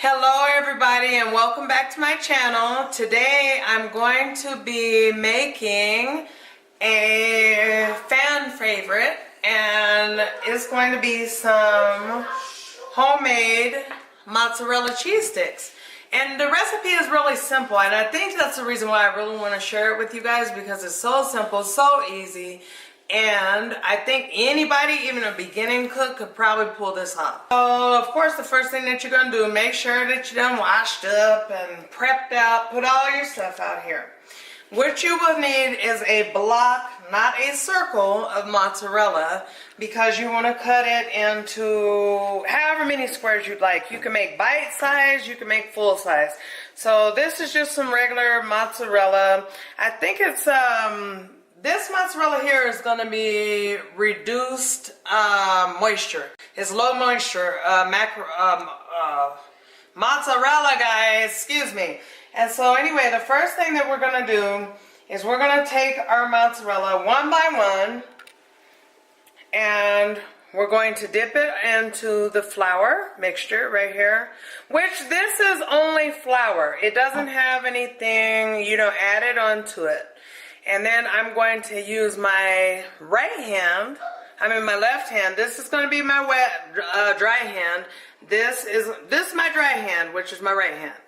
Hello everybody and welcome back to my channel. Today I'm going to be making a fan favorite, and it's going to be some homemade mozzarella cheese sticks. And the recipe is really simple, and I think that's the reason why I really want to share it with you guys, because it's so simple, so easy. And I think anybody, even a beginning cook, could probably pull this off. So, of course, the first thing that you're going to do, make sure that you're done washed up and prepped out. Put all your stuff out here. What you will need is a block, not a circle, of mozzarella, because you want to cut it into however many squares you'd like. You can make bite size, you can make full size. So this is just some regular mozzarella. I think it's this mozzarella here is going to be reduced moisture. It's low moisture mozzarella, guys. Excuse me. And so anyway, the first thing that we're going to do is we're going to take our mozzarella one by one, and we're going to dip it into the flour mixture right here, which this is only flour. It doesn't have anything, added onto it. And then I'm going to use my my left hand. This is going to be my dry hand. This is my dry hand, which is my right hand.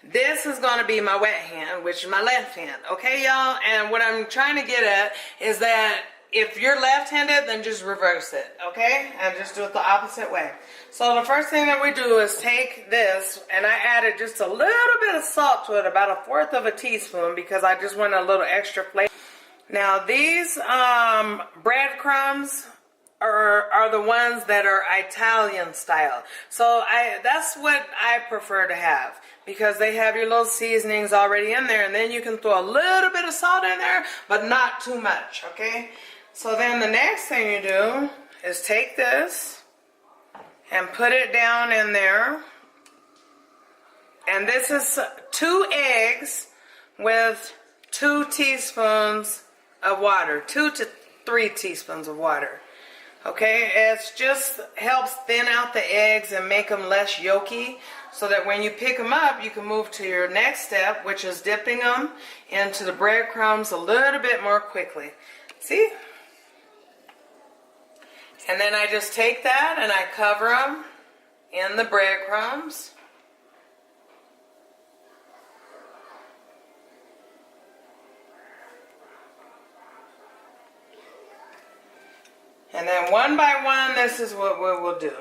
This is going to be my wet hand, which is my left hand. Okay, y'all? And what I'm trying to get at is that if you're left-handed, then just reverse it, okay? And just do it the opposite way. So the first thing that we do is take this, and I added just a little bit of salt to it, about 1/4 of a teaspoon, because I just want a little extra flavor. Now these breadcrumbs are the ones that are Italian style. So that's what I prefer to have, because they have your little seasonings already in there, and then you can throw a little bit of salt in there, but not too much, okay? So then the next thing you do is take this and put it down in there. And this is 2 eggs with 2 teaspoons of water, 2 to 3 teaspoons of water. Okay, it just helps thin out the eggs and make them less yolky, so that when you pick them up, you can move to your next step, which is dipping them into the breadcrumbs a little bit more quickly. See? And then I just take that and I cover them in the breadcrumbs. And then one by one, this is what we will do.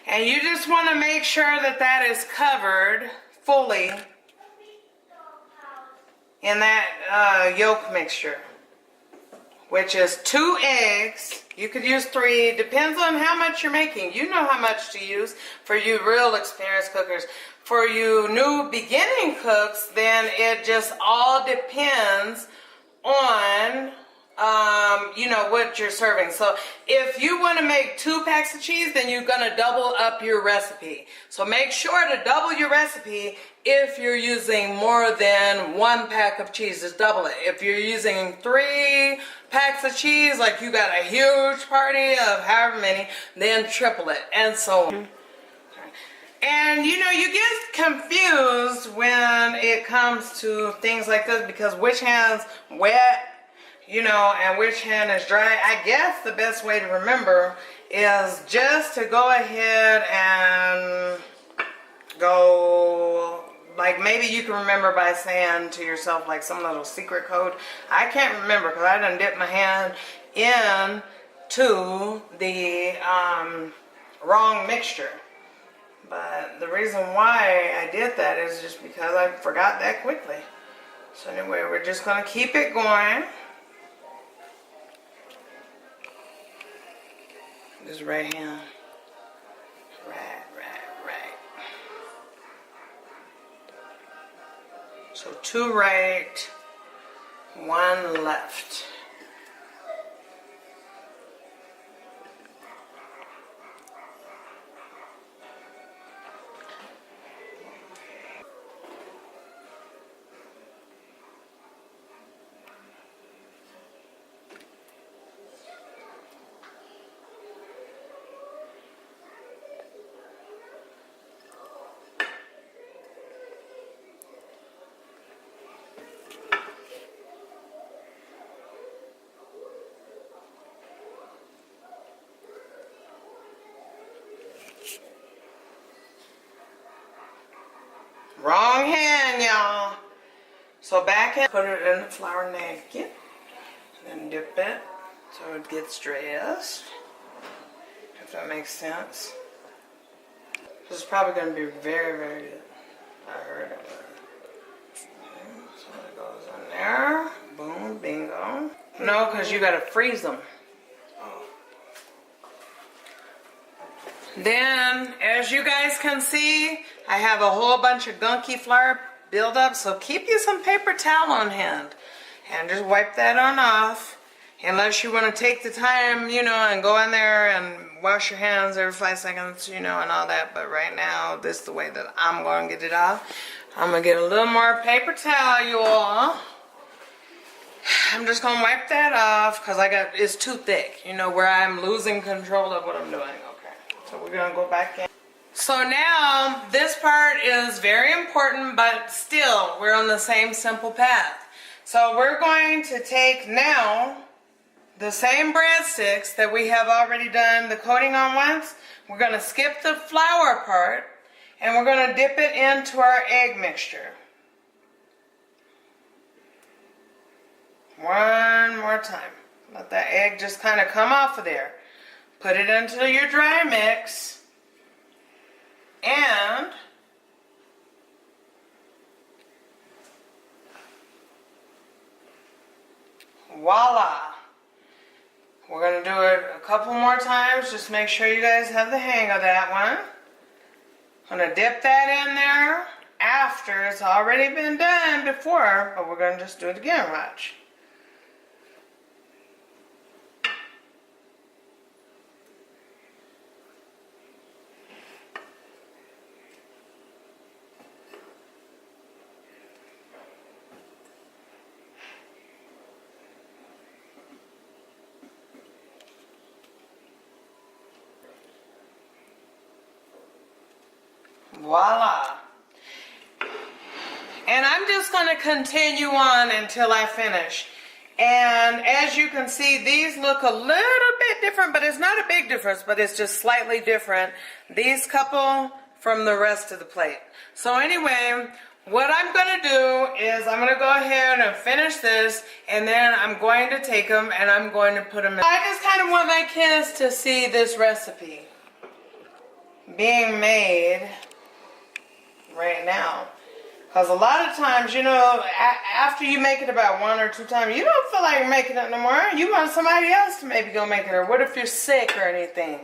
And you just want to make sure that that is covered fully in that yolk mixture, which is 2 eggs. You could use 3, depends on how much you're making. You know how much to use for you real experienced cookers. For you new beginning cooks, then it just all depends on what you're serving. So if you want to make 2 packs of cheese, then you're going to double up your recipe. So make sure to double your recipe. If you're using more than 1 pack of cheese, just double it. If you're using 3 packs of cheese, like you got a huge party of however many, then triple it, and so on. And you get confused when it comes to things like this, because which hand's wet, and which hand is dry. I guess the best way to remember is just to go ahead and go, like, maybe you can remember by saying to yourself, like, some little secret code. I can't remember, because I done dipped my hand into the wrong mixture. But the reason why I did that is just because I forgot that quickly. So anyway, we're just going to keep it going. This right hand. Right So 2 right, 1 left. Wrong hand, y'all. So back in, put it in the flour napkin, then dip it so it gets dressed, if that makes sense. This is probably going to be very, very good. I heard it. Okay, so it goes in there. Boom, bingo. No, because you got to freeze them. Then, as you guys can see, I have a whole bunch of gunky flour buildup, so keep you some paper towel on hand and just wipe that on off, unless you want to take the time, you know, and go in there and wash your hands every 5 seconds, you know, and all that. But right now, this is the way that I'm going to get it off. I'm going to get a little more paper towel, you all. I'm just going to wipe that off because it's too thick, you know, where I'm losing control of what I'm doing. So we're going to go back in. So now this part is very important, but still we're on the same simple path. So we're going to take now the same breadsticks that we have already done the coating on once. We're going to skip the flour part and we're going to dip it into our egg mixture. One more time. Let that egg just kind of come off of there. Put it into your dry mix, and voila. We're going to do it a couple more times. Just make sure you guys have the hang of that one. I'm going to dip that in there after it's already been done before, but we're going to just do it again, watch. Voila. And I'm just going to continue on until I finish. And as you can see, these look a little bit different, but it's not a big difference, but it's just slightly different. These couple from the rest of the plate. So anyway, what I'm going to do is I'm going to go ahead and finish this, and then I'm going to take them and I'm going to put them in. I just kind of want my kids to see this recipe being made right now, because a lot of times, you know, after you make it about 1 or 2 times, you don't feel like making it no more. You want somebody else to maybe go make it, or what if you're sick or anything.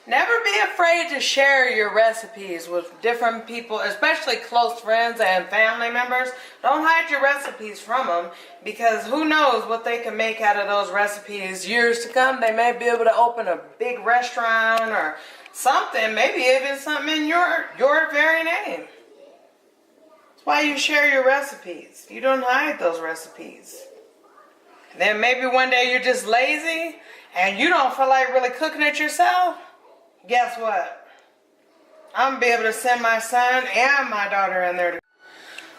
Never be afraid to share your recipes with different people, especially close friends and family members. Don't hide your recipes from them, because who knows what they can make out of those recipes years to come. They may be able to open a big restaurant or something, maybe even something in your very name. That's why you share your recipes. You don't hide those recipes. And then maybe one day you're just lazy and you don't feel like really cooking it yourself. Guess what? I'm going to be able to send my son and my daughter in there.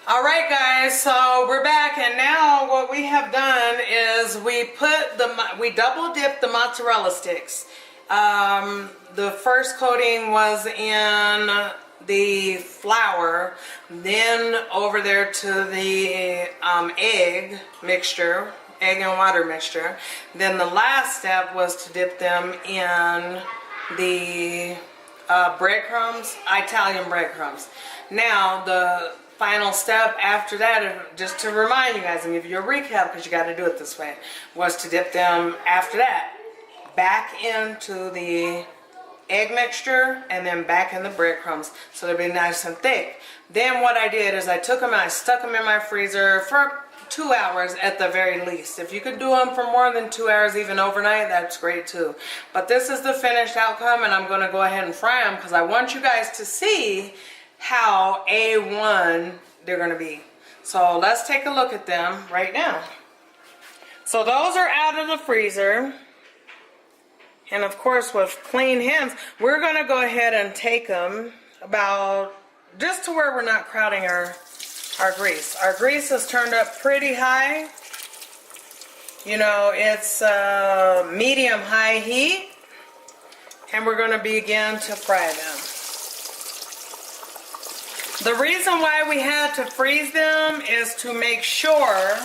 Alright guys, so we're back, and now what we have done is we double dipped the mozzarella sticks. The first coating was in the flour, then over there to the egg mixture, egg and water mixture. Then the last step was to dip them in the breadcrumbs, Italian breadcrumbs. Now the final step after that, just to remind you guys and give you a recap, because you got to do it this way, was to dip them after that back into the egg mixture and then back in the breadcrumbs so they'll be nice and thick. Then what I did is I took them and I stuck them in my freezer for 2 hours at the very least. If you could do them for more than 2 hours, even overnight, that's great too. But this is the finished outcome, and I'm going to go ahead and fry them because I want you guys to see how A1 they're going to be. So let's take a look at them right now. So those are out of the freezer. And of course, with clean hands, we're going to go ahead and take them about just to where we're not crowding our grease. Our grease is turned up pretty high. You know, it's medium-high heat. And we're going to begin to fry them. The reason why we had to freeze them is to make sure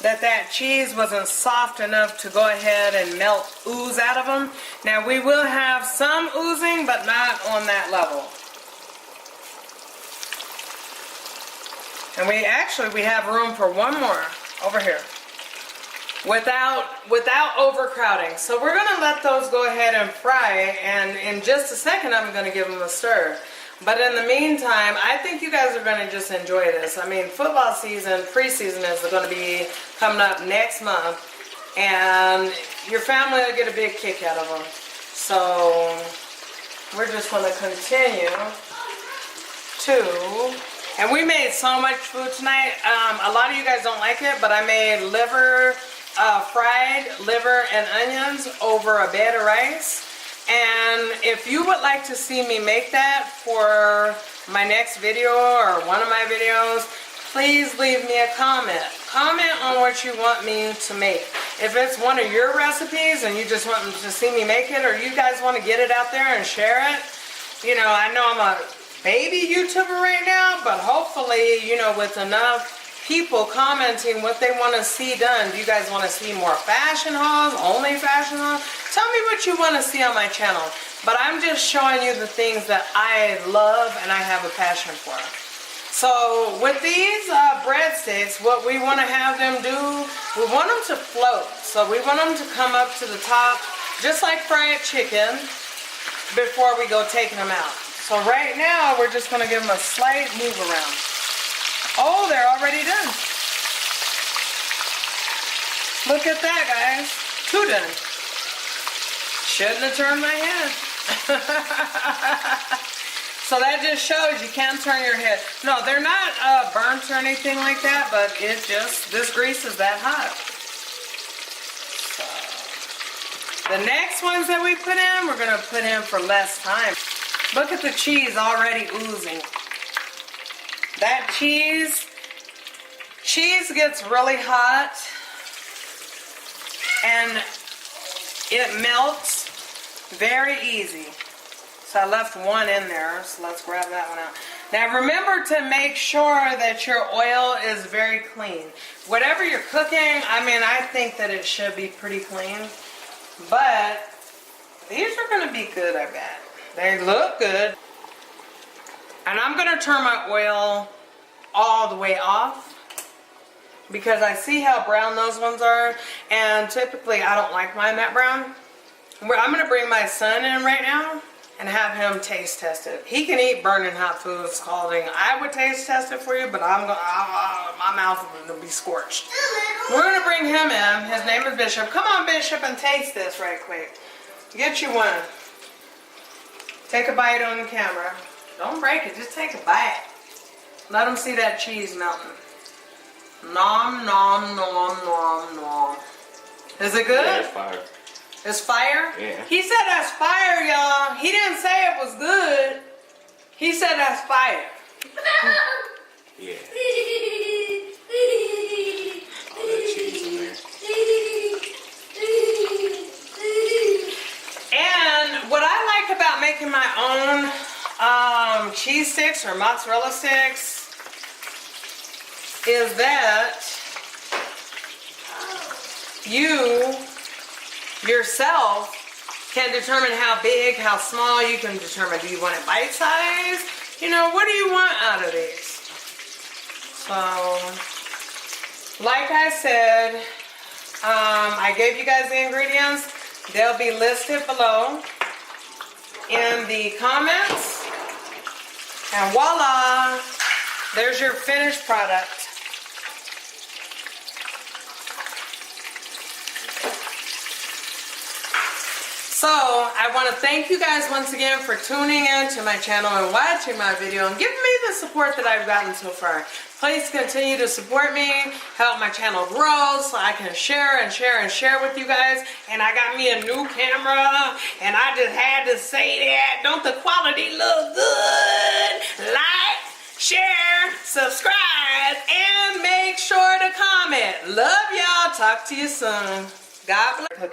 that cheese wasn't soft enough to go ahead and melt ooze out of them. Now we will have some oozing, but not on that level. And we have room for one more over here without overcrowding. So we're going to let those go ahead and fry, and in just a second I'm going to give them a stir. But in the meantime, I think you guys are going to just enjoy this. I mean, football season, preseason is going to be coming up next month, and your family will get a big kick out of them. So we're just going to continue to, and we made so much food tonight. A lot of you guys don't like it, but I made fried liver and onions over a bed of rice. And if you would like to see me make that for my next video or one of my videos, please leave me a comment. Comment on what you want me to make. If it's one of your recipes and you just want to see me make it, or you guys want to get it out there and share it, you know, I know I'm a baby YouTuber right now, but hopefully, you know, with enough people commenting what they want to see done. Do you guys want to see more fashion hauls, only fashion hauls? Tell me what you want to see on my channel. But I'm just showing you the things that I love and I have a passion for. So with these breadsticks, what we want to have them do, we want them to float. So we want them to come up to the top, just like fried chicken, before we go taking them out. So right now, we're just going to give them a slight move around. Oh, they're already done. Look at that, guys. 2 done. Shouldn't have turned my head. So that just shows you can't turn your head. No, they're not burnt or anything like that, but it just, this grease is that hot. So, the next ones that we put in, we're going to put in for less time. Look at the cheese already oozing. That cheese gets really hot and it melts very easy. So I left one in there, so let's grab that one out. Now remember to make sure that your oil is very clean. Whatever you're cooking, I mean, I think that it should be pretty clean, but these are going to be good, I bet. They look good. And I'm going to turn my oil all the way off because I see how brown those ones are, and typically I don't like mine that brown. I'm going to bring my son in right now and have him taste test it. He can eat burning hot food, scalding. I would taste test it for you, but my mouth will be scorched. We're going to bring him in. His name is Bishop. Come on, Bishop, and taste this right quick. Get you one. Take a bite on the camera. Don't break it, just take a bite. Let them see that cheese melting. Nom, nom, nom, nom, nom. Is it good? Yeah, it's fire. It's fire? Yeah. He said that's fire, y'all. He didn't say it was good. He said that's fire. Yeah. All that cheese in there. And what I like about making my own cheese sticks or mozzarella sticks is that you yourself can determine how big, how small. You can determine, do you want it bite-sized? You know, what do you want out of these? So, like I said, I gave you guys the ingredients. They'll be listed below. in the comments. And voila, there's your finished product. So, I want to thank you guys once again for tuning in to my channel and watching my video and giving me the support that I've gotten so far. Please continue to support me, help my channel grow so I can share and share and share with you guys. And I got me a new camera and I just had to say that. Don't the quality look good? Like, share, subscribe, and make sure to comment. Love y'all. Talk to you soon. God bless.